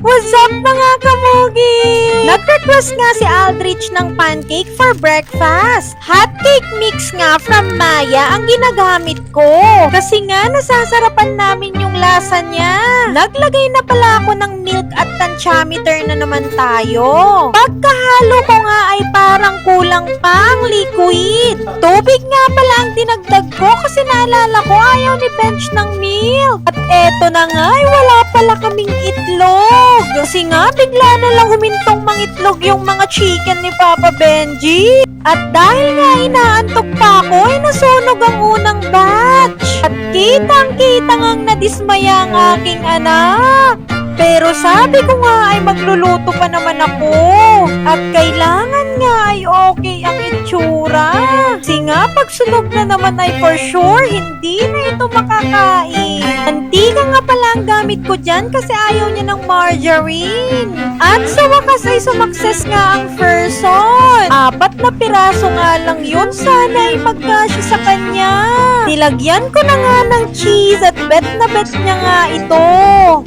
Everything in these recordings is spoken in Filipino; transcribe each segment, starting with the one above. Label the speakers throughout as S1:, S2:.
S1: What's up mga kamugi? Nag-request nga si Aldrich ng pancake for breakfast. Hot cake mix nga from Maya ang ginagamit ko. Kasi nga nasasarapan namin yung lasa niya. Naglagay na pala ako ng milk at tantiameter na naman tayo. Pagkahalo ko nga ay parang kulang pang liquid. Tubig nga pala ang dinagdag ko kasi naalala ko ayaw ni Bench ng milk. At eto na nga ay wala pala kaming itlog. Kasi nga bigla na lang humintong mangitlog yung mga chicken ni Papa Benji. At dahil nga inaantok pa ako ay nasunog ang unang batch. At kitang-kita ngang nadismaya ang aking anak. Pero sabi ko nga ay magluluto pa naman ako. At kailangan nga ay okay ang itsura. Kasi nga pagsunog na naman ay for sure hindi na ito makakain. Mantika nga pala ang gamit ko dyan kasi ayaw niya ng margarine. At sa wakas ay sumakses nga ang person. 4 na piraso nga lang yun. Sana ay magkasya sa kanya. Nilagyan ko na nga ng cheese at bet na bet niya nga ito.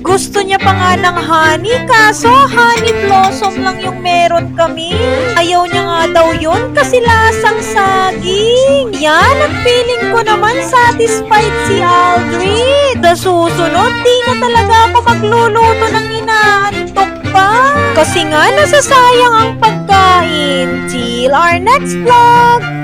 S1: Gusto niya pa nga ng honey kaso honey blossom lang yung meron kami. Ayaw niya nga daw yun kasi lasang saging. Yan at feeling ko naman satisfied si Aldrich. Sa susunod di na talaga ako magluluto ng inaantok pa. Kasi nga nasasayang ang pagkain. Till our next vlog!